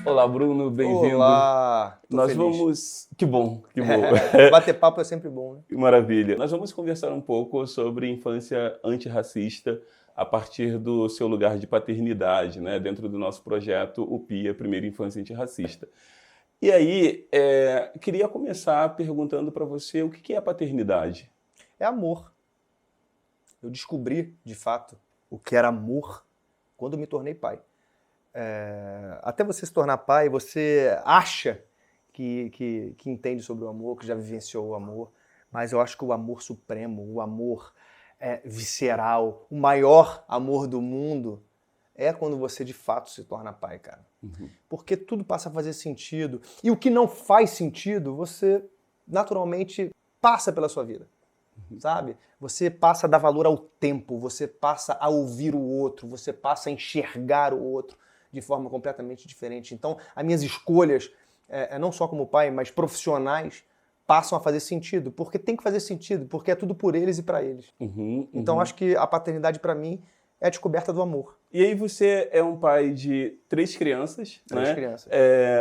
Olá, Bruno, bem-vindo. Olá, tô Nós feliz. vamos... Que bom, que bom. Bater papo é sempre bom, né? Maravilha. Nós vamos conversar um pouco sobre infância antirracista a partir do seu lugar de paternidade, né? Dentro do nosso projeto, o PIA, Primeira Infância Antirracista. E aí, queria começar perguntando para você o que é a paternidade? É amor. Eu descobri, de fato, o que era amor quando me tornei pai. Até você se tornar pai, você acha que entende sobre o amor, que já vivenciou o amor, mas eu acho que o amor supremo, o amor visceral, o maior amor do mundo é quando você de fato se torna pai, cara. Uhum. Porque tudo passa a fazer sentido. E o que não faz sentido, você naturalmente passa pela sua vida. Sabe? Você passa a dar valor ao tempo, você passa a ouvir o outro, você passa a enxergar o outro de forma completamente diferente. Então, as minhas escolhas, não só como pai, mas profissionais, passam a fazer sentido, porque tem que fazer sentido, porque é tudo por eles e para eles. Então, acho que a paternidade, para mim, é a descoberta do amor. E aí você é um pai de 3 crianças, Três né? crianças.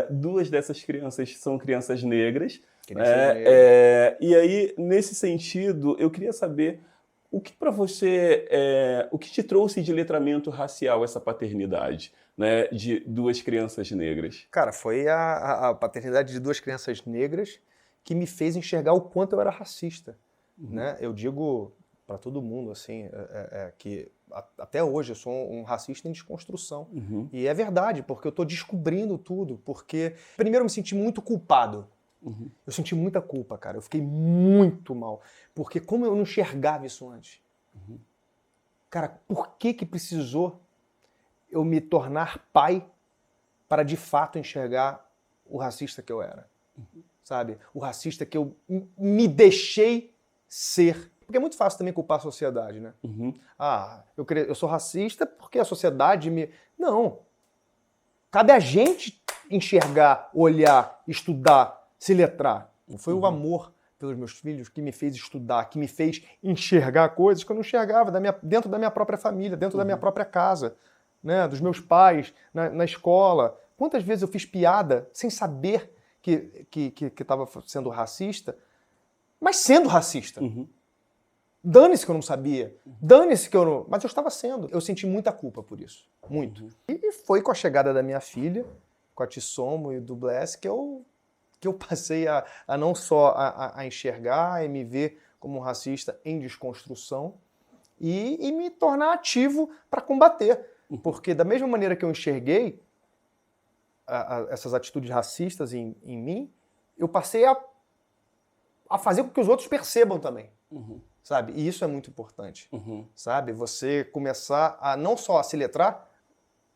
2 dessas crianças são crianças negras. Crianças negras. E aí, nesse sentido, eu queria saber o que para você, o que te trouxe de letramento racial essa paternidade, né, de 2 crianças negras? Cara, foi a paternidade de 2 crianças negras que me fez enxergar o quanto eu era racista. Né? Eu digo para todo mundo assim, que até hoje eu sou um racista em desconstrução. E é verdade, porque eu estou descobrindo tudo. Porque primeiro eu me senti muito culpado. Eu senti muita culpa, cara. Eu fiquei muito mal. Porque como eu não enxergava isso antes? Cara, por que precisou eu me tornar pai para de fato enxergar o racista que eu era? Sabe? O racista que eu me deixei ser. Porque é muito fácil também culpar a sociedade, né? Eu sou racista porque a sociedade me... Não. Cabe a gente enxergar, olhar, estudar, se letrar. Foi o amor pelos meus filhos que me fez estudar, que me fez enxergar coisas que eu não enxergava dentro da minha própria família, dentro da minha própria casa, né? Dos meus pais, na escola. Quantas vezes eu fiz piada sem saber que estava sendo racista, mas sendo racista. Dane-se que eu não sabia, dane-se que eu não... Mas eu estava sendo. Eu senti muita culpa por isso, muito. E foi com a chegada da minha filha, com a Tissomo e do Bless, que eu passei a não só a enxergar e me ver como um racista em desconstrução e me tornar ativo para combater. Porque da mesma maneira que eu enxerguei essas atitudes racistas em mim, eu passei a fazer com que os outros percebam também. Sabe? E isso é muito importante. Sabe? Você começar a não só a se letrar,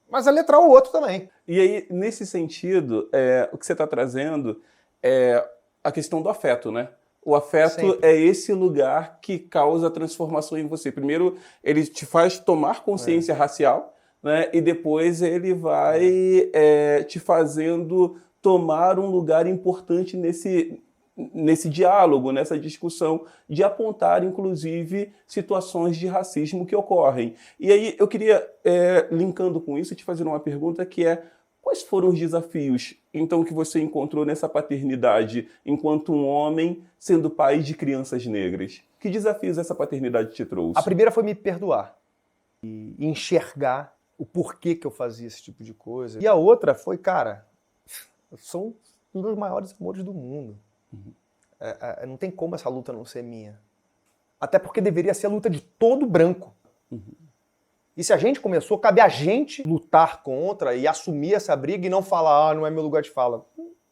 mas a letrar o outro também. E aí, nesse sentido, o que você está trazendo é a questão do afeto, né? O afeto Sempre. é esse lugar que causa transformação em você. Primeiro, ele te faz tomar consciência racial, né? E depois ele vai te fazendo tomar um lugar importante nesse diálogo, nessa discussão, de apontar, inclusive, situações de racismo que ocorrem. E aí eu queria, linkando com isso, te fazer uma pergunta que é: quais foram os desafios, então, que você encontrou nessa paternidade enquanto um homem sendo pai de crianças negras? Que desafios essa paternidade te trouxe? A primeira foi me perdoar e enxergar o porquê que eu fazia esse tipo de coisa. E a outra foi, cara, são um dos maiores amores do mundo. Não tem como essa luta não ser minha. Até porque deveria ser a luta de todo branco. E se a gente começou, cabe a gente lutar contra e assumir essa briga e não falar, não é meu lugar de fala.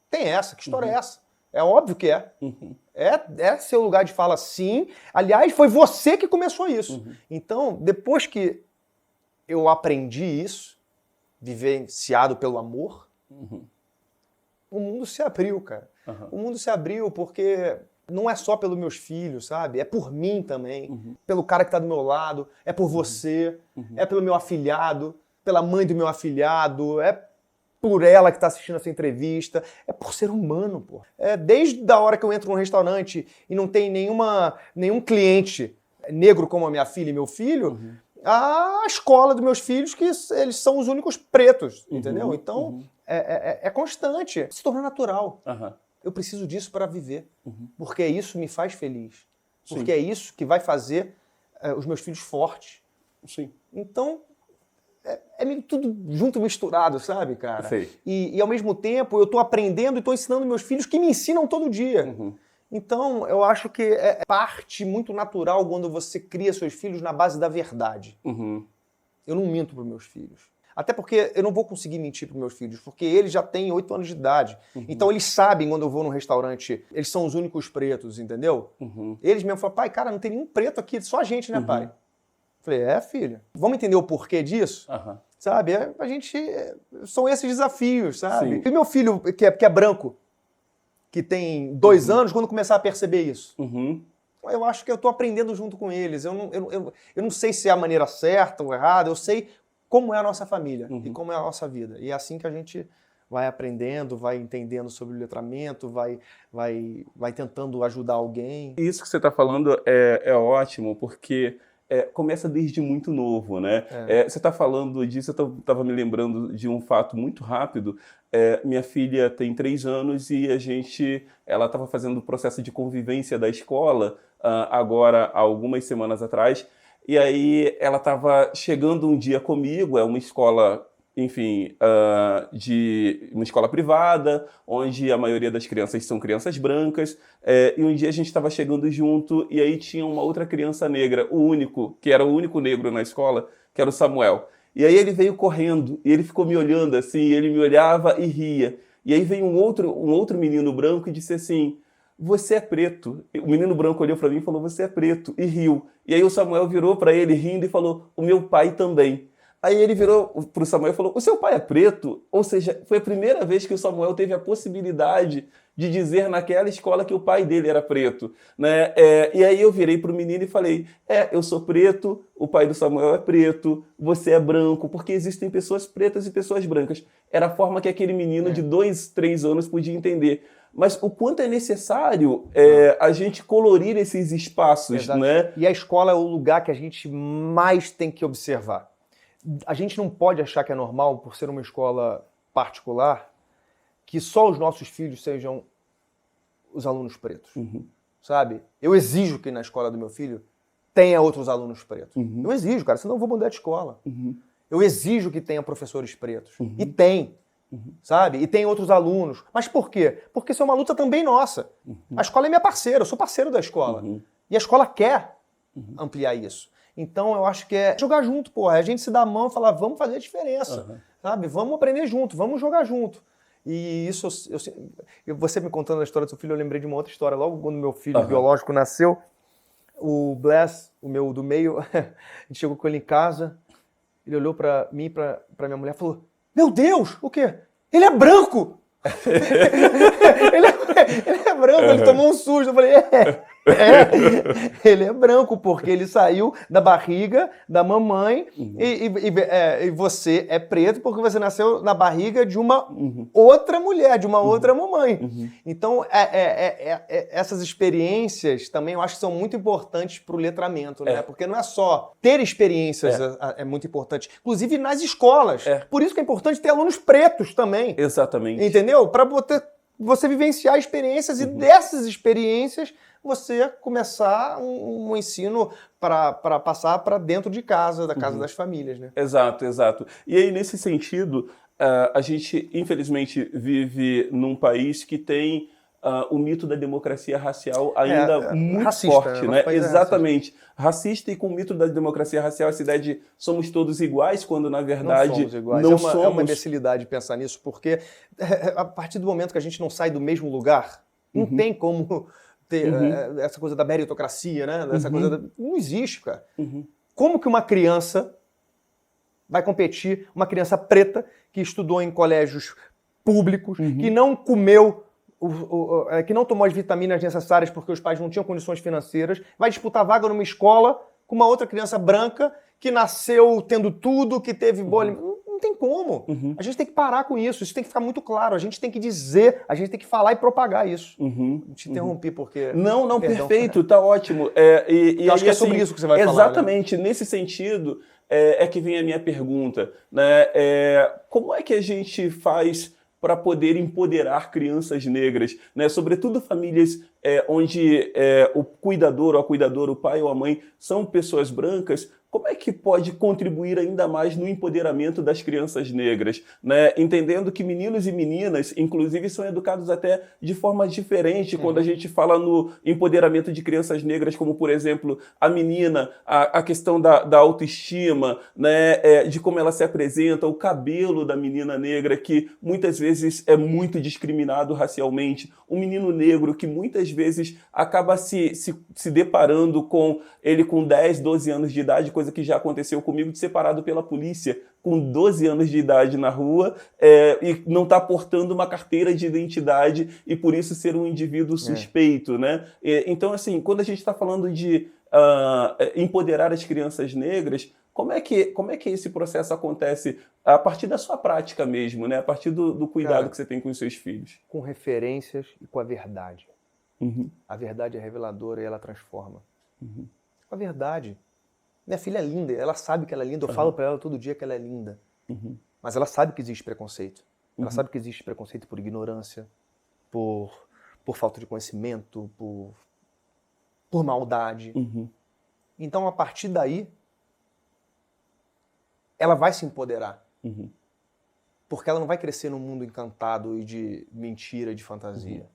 Tem essa, que história é essa? É óbvio que é. É seu lugar de fala, sim. Aliás, foi você que começou isso. Então, depois que eu aprendi isso, vivenciado pelo amor, o mundo se abriu, cara. O mundo se abriu porque não é só pelos meus filhos, sabe? É por mim também, pelo cara que tá do meu lado, é por você, é pelo meu afilhado, pela mãe do meu afilhado, é por ela que tá assistindo essa entrevista, é por ser humano, pô. Desde a hora que eu entro num restaurante e não tem nenhum cliente negro como a minha filha e meu filho, a escola dos meus filhos, que eles são os únicos pretos, entendeu? Então, é constante, se torna natural. Aham. Eu preciso disso para viver, porque isso me faz feliz, Sim. porque é isso que vai fazer os meus filhos fortes. Sim. Então, é meio tudo junto, misturado, sabe, cara? Sei. E ao mesmo tempo, eu tô aprendendo e tô ensinando meus filhos que me ensinam todo dia. Uhum. Então, eu acho que é parte muito natural quando você cria seus filhos na base da verdade. Uhum. Eu não minto para meus filhos. Até porque eu não vou conseguir mentir para meus filhos, porque eles já têm 8 anos de idade. Então eles sabem quando eu vou num restaurante, eles são os únicos pretos, entendeu? Eles mesmo falam, pai, cara, não tem nenhum preto aqui, só a gente, né, pai? Falei, filho, vamos entender o porquê disso? Sabe? A gente, são esses desafios, sabe? Sim. E meu filho, que é branco, que tem 2 anos, quando começar a perceber isso? Eu acho que eu tô aprendendo junto com eles. Eu não sei se é a maneira certa ou errada, eu sei como é a nossa família e como é a nossa vida. E é assim que a gente vai aprendendo, vai entendendo sobre o letramento, vai tentando ajudar alguém. Isso que você está falando é ótimo, porque começa desde muito novo, né? Você está falando disso, eu estava me lembrando de um fato muito rápido. Minha filha tem 3 anos e ela estava fazendo o processo de convivência da escola agora há algumas semanas atrás. E aí ela estava chegando um dia comigo, é uma escola, enfim, de uma escola privada, onde a maioria das crianças são crianças brancas, e um dia a gente estava chegando junto, e aí tinha uma outra criança negra, que era o único negro na escola, que era o Samuel. E aí ele veio correndo, e ele ficou me olhando assim, ele me olhava e ria. E aí veio um outro menino branco e disse assim, você é preto. O menino branco olhou para mim e falou, você é preto, e riu. E aí o Samuel virou para ele rindo e falou, o meu pai também. Aí ele virou para o Samuel e falou, o seu pai é preto? Ou seja, foi a primeira vez que o Samuel teve a possibilidade de dizer naquela escola que o pai dele era preto, né? E aí eu virei para o menino e falei, eu sou preto, o pai do Samuel é preto, você é branco, porque existem pessoas pretas e pessoas brancas. Era a forma que aquele menino de 2, 3 anos podia entender. Mas o quanto é necessário a gente colorir esses espaços, né? E a escola é o lugar que a gente mais tem que observar. A gente não pode achar que é normal, por ser uma escola particular, que só os nossos filhos sejam os alunos pretos, sabe? Eu exijo que na escola do meu filho tenha outros alunos pretos. Eu exijo, cara, senão eu vou mudar de escola. Eu exijo que tenha professores pretos. E tem. Sabe? E tem outros alunos. Mas por quê? Porque isso é uma luta também nossa. A escola é minha parceira, eu sou parceiro da escola. E a escola quer ampliar isso. Então eu acho que é jogar junto, porra. A gente se dá a mão e falar, vamos fazer a diferença. Sabe? Vamos aprender junto, vamos jogar junto. E isso, você me contando a história do seu filho, eu lembrei de uma outra história. Logo quando meu filho biológico nasceu, o Bless, o meu do meio, a gente chegou com ele em casa, ele olhou pra mim e pra minha mulher e falou, meu Deus, o quê? Ele é branco! ele é branco, ele tomou um susto. Eu falei, ele é branco, porque ele saiu da barriga da mamãe e você é preto porque você nasceu na barriga de uma outra mulher, de uma outra mamãe. Então, essas experiências também eu acho que são muito importantes para o letramento, né? Porque não é só ter experiências é muito importante, inclusive nas escolas. Por isso que é importante ter alunos pretos também. Exatamente. Entendeu? Para você vivenciar experiências e dessas experiências você começar um ensino para passar para dentro de casa, da casa das famílias, né? Exato, exato. E aí, nesse sentido, a gente, infelizmente, vive num país que tem o mito da democracia racial ainda muito racista, forte, né? Exatamente. Racista e com o mito da democracia racial, essa ideia de somos todos iguais, quando na verdade não somos iguais. Não somos. É uma imbecilidade pensar nisso, porque a partir do momento que a gente não sai do mesmo lugar, não tem como ter essa coisa da meritocracia, né? Essa coisa não existe, cara. Como que uma criança vai competir, uma criança preta que estudou em colégios públicos, que não comeu, que não tomou as vitaminas necessárias porque os pais não tinham condições financeiras, vai disputar vaga numa escola com uma outra criança branca que nasceu tendo tudo, que teve boa alimentação? Não tem como. A gente tem que parar com isso tem que ficar muito claro. A gente tem que dizer, a gente tem que falar e propagar isso. Te interrompi porque... Não, perfeito, tá ótimo. Eu acho que é sobre isso que você vai falar. Exatamente, né? Nesse sentido, é que vem a minha pergunta, né? Como é que a gente faz para poder empoderar crianças negras, né? Sobretudo famílias onde o cuidador ou a cuidadora, o pai ou a mãe, são pessoas brancas. Como é que pode contribuir ainda mais no empoderamento das crianças negras, né? Entendendo que meninos e meninas, inclusive, são educados até de forma diferente quando a gente fala no empoderamento de crianças negras, como, por exemplo, a menina, a questão da autoestima, né? De como ela se apresenta, o cabelo da menina negra, que muitas vezes é muito discriminado racialmente, o menino negro, que muitas vezes acaba se deparando com ele com 10, 12 anos de idade, coisa que já aconteceu comigo, de ser parado pela polícia com 12 anos de idade na rua e não está portando uma carteira de identidade e por isso ser um indivíduo suspeito, né? Então, assim, quando a gente está falando de empoderar as crianças negras, como é que esse processo acontece a partir da sua prática mesmo, né? A partir do cuidado que você tem com os seus filhos? Com referências e com a verdade. A verdade é reveladora e ela transforma. Com a verdade. Minha filha é linda, ela sabe que ela é linda, eu falo pra ela todo dia que ela é linda. Mas ela sabe que existe preconceito. Ela sabe que existe preconceito por ignorância, por falta de conhecimento, por maldade. Então, a partir daí, ela vai se empoderar. Porque ela não vai crescer num mundo encantado e de mentira e de fantasia.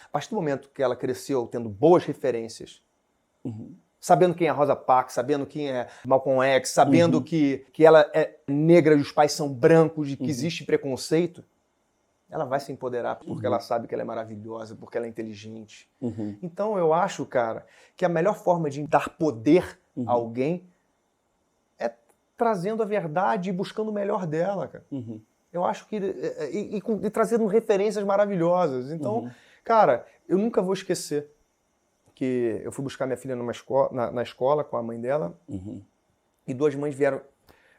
A partir do momento que ela cresceu tendo boas referências, sabendo quem é Rosa Parks, sabendo quem é Malcolm X, sabendo que ela é negra e os pais são brancos e que existe preconceito, ela vai se empoderar porque ela sabe que ela é maravilhosa, porque ela é inteligente. Então eu acho, cara, que a melhor forma de dar poder a alguém é trazendo a verdade e buscando o melhor dela, cara. Eu acho que... E trazendo referências maravilhosas. Então, cara, eu nunca vou esquecer que eu fui buscar minha filha na escola com a mãe dela e duas mães vieram.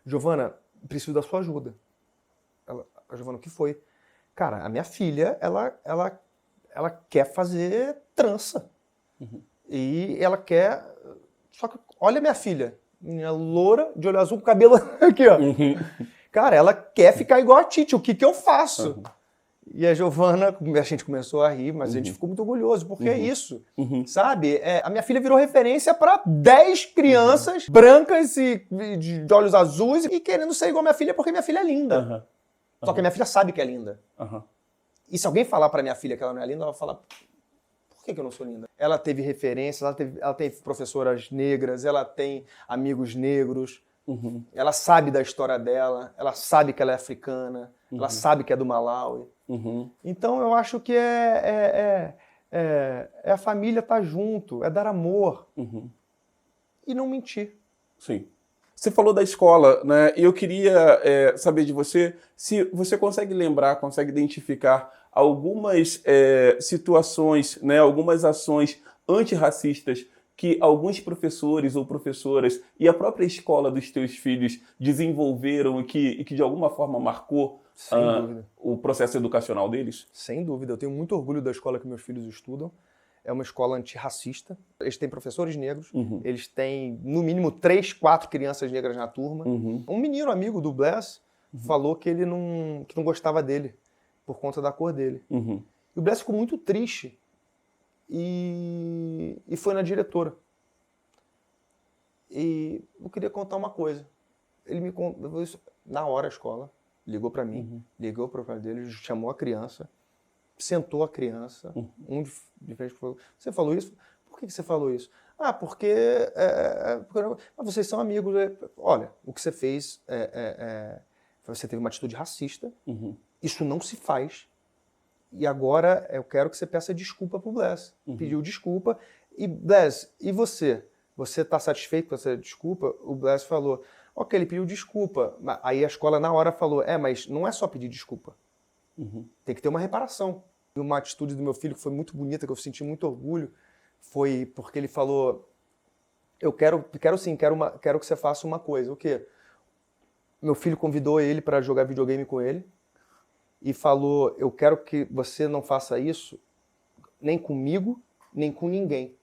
Giovana, preciso da sua ajuda. A Giovana, o que foi? Cara, a minha filha, ela quer fazer trança. E ela quer... Só que, olha minha filha, menina loura, de olho azul, com cabelo aqui, ó. Cara, ela quer ficar igual a Titi, o que eu faço? E a Giovana, a gente começou a rir, mas a gente ficou muito orgulhoso, porque é isso, sabe? A minha filha virou referência para 10 crianças brancas e de olhos azuis e querendo ser igual a minha filha porque minha filha é linda. Só que a minha filha sabe que é linda. E se alguém falar para minha filha que ela não é linda, ela vai falar, por que eu não sou linda? Ela teve referências, ela teve professoras negras, ela tem amigos negros, ela sabe da história dela, ela sabe que ela é africana, ela sabe que é do Malawi. Então eu acho que é a família estar junto, é dar amor e não mentir. Sim. Você falou da escola, né? E eu queria saber de você se você consegue lembrar, consegue identificar algumas situações, né? Algumas ações antirracistas que alguns professores ou professoras e a própria escola dos teus filhos desenvolveram e que de alguma forma marcou o processo educacional deles? Sem dúvida. Eu tenho muito orgulho da escola que meus filhos estudam. É uma escola antirracista. Eles têm professores negros. Eles têm, no mínimo, 3, 4 crianças negras na turma. Um menino amigo do Bless falou que ele não gostava dele por conta da cor dele. E o Bless ficou muito triste. E foi na diretora. E eu queria contar uma coisa. Ele me contou isso na hora a escola. Ligou para mim, ligou para o pai dele, chamou a criança, sentou a criança, um de frente falou, você falou isso? Por que você falou isso? Ah, porque vocês são amigos. Olha, o que você fez, você teve uma atitude racista, isso não se faz, e agora eu quero que você peça desculpa pro Bless. Pediu desculpa, e Bless, e você? Você está satisfeito com essa desculpa? O Bless falou, ok, ele pediu desculpa. Aí a escola na hora falou, mas não é só pedir desculpa. Tem que ter uma reparação. Uma atitude do meu filho que foi muito bonita, que eu senti muito orgulho, foi porque ele falou, eu quero que você faça uma coisa. O quê? Meu filho convidou ele para jogar videogame com ele e falou, eu quero que você não faça isso nem comigo, nem com ninguém.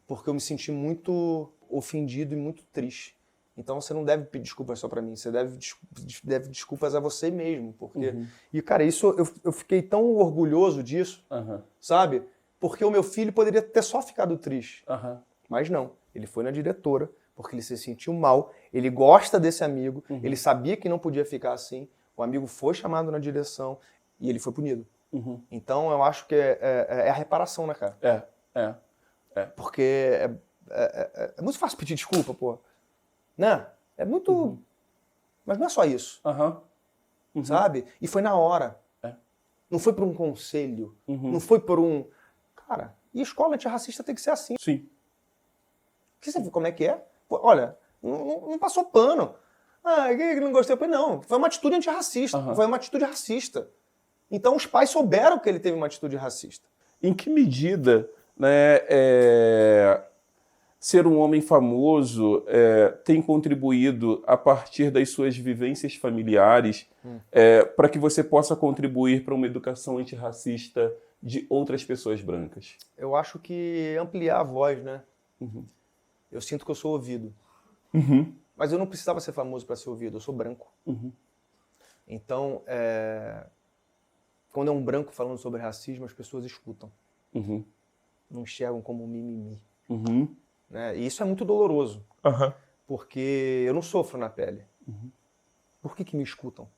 Porque eu me senti muito ofendido e muito triste Então você não deve pedir desculpas só pra mim, você deve desculpas a você mesmo. Porque... E, cara, isso eu fiquei tão orgulhoso disso, sabe? Porque o meu filho poderia ter só ficado triste. Mas não, ele foi na diretora, porque ele se sentiu mal, ele gosta desse amigo, ele sabia que não podia ficar assim, o amigo foi chamado na direção e ele foi punido. Então eu acho que é a reparação, né, cara? Porque é muito fácil pedir desculpa, pô. Né? É muito... Mas não é só isso, sabe? E foi na hora. Não foi por um conselho, não foi por um... Cara, e escola antirracista tem que ser assim. Sim. Você viu como é que é? Pô, olha, não passou pano. Ah, que não gostei. Não, foi uma atitude antirracista, foi uma atitude racista. Então os pais souberam que ele teve uma atitude racista. Em que medida, né, ser um homem famoso tem contribuído a partir das suas vivências familiares para que você possa contribuir para uma educação antirracista de outras pessoas brancas? Eu acho que ampliar a voz, né? Eu sinto que eu sou ouvido. Mas eu não precisava ser famoso para ser ouvido, eu sou branco. Então, quando é um branco falando sobre racismo, as pessoas escutam. Não enxergam como mimimi. Né? E isso é muito doloroso. Porque eu não sofro na pele. Por que me escutam?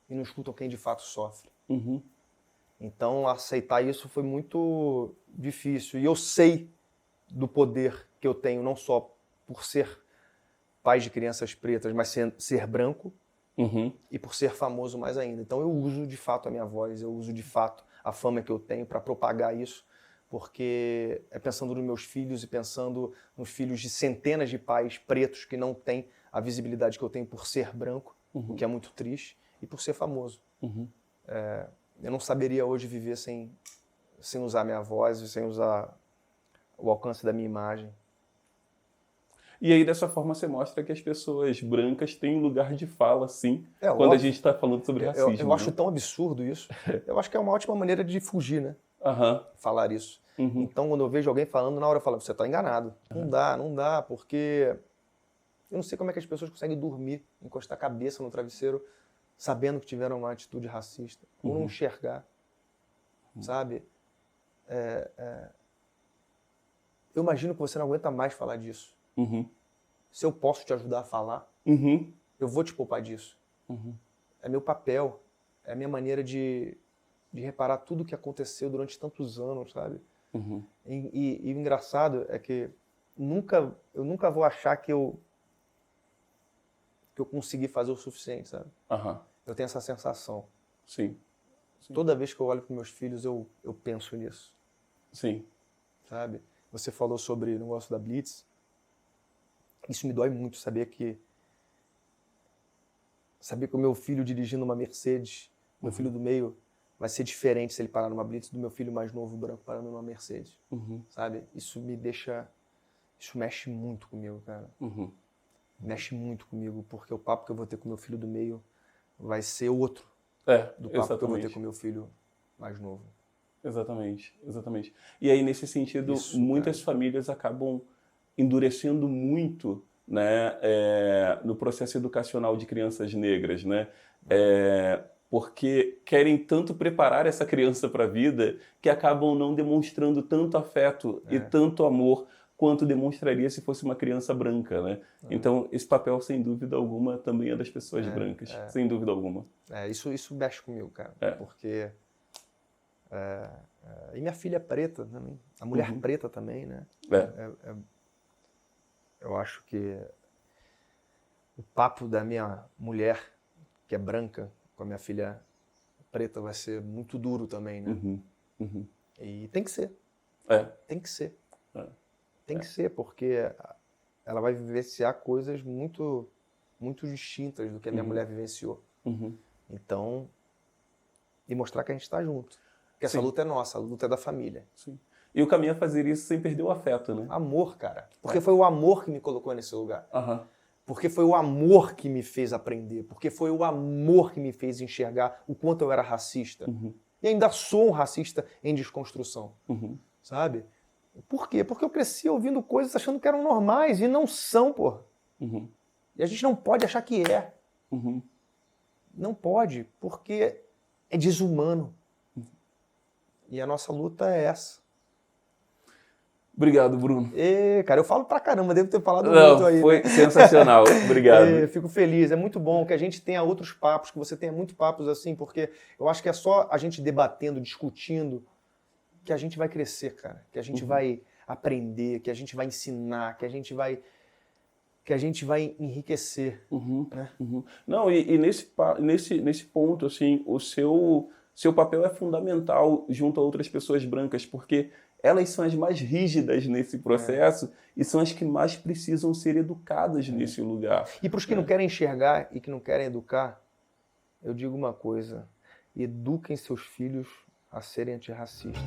E não escutam quem de fato sofre. Então, aceitar isso foi muito difícil. E eu sei do poder que eu tenho, não só por ser pai de crianças pretas, mas ser branco e por ser famoso mais ainda. Então eu uso de fato a minha voz, eu uso de fato a fama que eu tenho para propagar isso, porque é pensando nos meus filhos e pensando nos filhos de centenas de pais pretos que não têm a visibilidade que eu tenho por ser branco, o que é muito triste, e por ser famoso. Eu não saberia hoje viver sem usar minha voz e sem usar o alcance da minha imagem. E aí, dessa forma, você mostra que as pessoas brancas têm um lugar de fala, sim, quando óbvio. A gente está falando sobre racismo. Eu acho tão absurdo isso. Eu acho que é uma ótima maneira de fugir, né? Falar isso. Então, quando eu vejo alguém falando, na hora eu falo, você está enganado. Não dá, porque eu não sei como é que as pessoas conseguem dormir, encostar a cabeça no travesseiro, sabendo que tiveram uma atitude racista, ou não enxergar, sabe? Eu imagino que você não aguenta mais falar disso. Se eu posso te ajudar a falar, eu vou te poupar disso. É meu papel, é a minha maneira de reparar tudo o que aconteceu durante tantos anos, sabe? E o engraçado é que eu nunca vou achar que eu consegui fazer o suficiente, sabe? Eu tenho essa sensação. Sim. Toda vez que eu olho para meus filhos, eu penso nisso. Sim. Sabe? Você falou sobre o negócio da Blitz. Isso me dói muito, saber que o meu filho dirigindo uma Mercedes, meu filho do meio, vai ser diferente se ele parar numa Blitz do meu filho mais novo, branco, parando numa Mercedes. Sabe? Isso me deixa... Isso mexe muito comigo, cara. Mexe muito comigo, porque o papo que eu vou ter com meu filho do meio vai ser outro do papo que eu vou ter com meu filho mais novo. Exatamente. E aí, nesse sentido, muitas famílias acabam endurecendo muito, né, no processo educacional de crianças negras, né? Porque querem tanto preparar essa criança para a vida que acabam não demonstrando tanto afeto e tanto amor quanto demonstraria se fosse uma criança branca, né? Então, esse papel, sem dúvida alguma, também é das pessoas brancas, sem dúvida alguma. Isso mexe comigo, cara, porque... e minha filha é preta também, a mulher preta também, né? Eu acho que o papo da minha mulher, que é branca, com a minha filha preta, vai ser muito duro também, né? E tem que ser. Tem que ser. Tem que ser, porque ela vai vivenciar coisas muito, muito distintas do que a minha mulher vivenciou. Então, e mostrar que a gente está junto. Que essa luta é nossa, a luta é da família. E o caminho é fazer isso sem perder o afeto, né? Amor, cara. Porque foi o amor que me colocou nesse lugar. Porque foi o amor que me fez aprender. Porque foi o amor que me fez enxergar o quanto eu era racista. E ainda sou um racista em desconstrução. Sabe? Por quê? Porque eu cresci ouvindo coisas achando que eram normais e não são, pô. E a gente não pode achar que é. Uhum. Não pode, porque é desumano. E a nossa luta é essa. Obrigado, Bruno. Cara, eu falo pra caramba, devo ter falado Não, muito aí. foi né? sensacional. Obrigado. Fico feliz, é muito bom que a gente tenha outros papos, que você tenha muitos papos assim, porque eu acho que é só a gente debatendo, discutindo, que a gente vai crescer, cara. Que a gente vai aprender, que a gente vai ensinar, que a gente vai enriquecer. Né? Não, e nesse ponto, assim, o seu papel é fundamental junto a outras pessoas brancas, porque elas são as mais rígidas nesse processo e são as que mais precisam ser educadas nesse lugar. E para os que não querem enxergar e que não querem educar, eu digo uma coisa: eduquem seus filhos a serem antirracistas.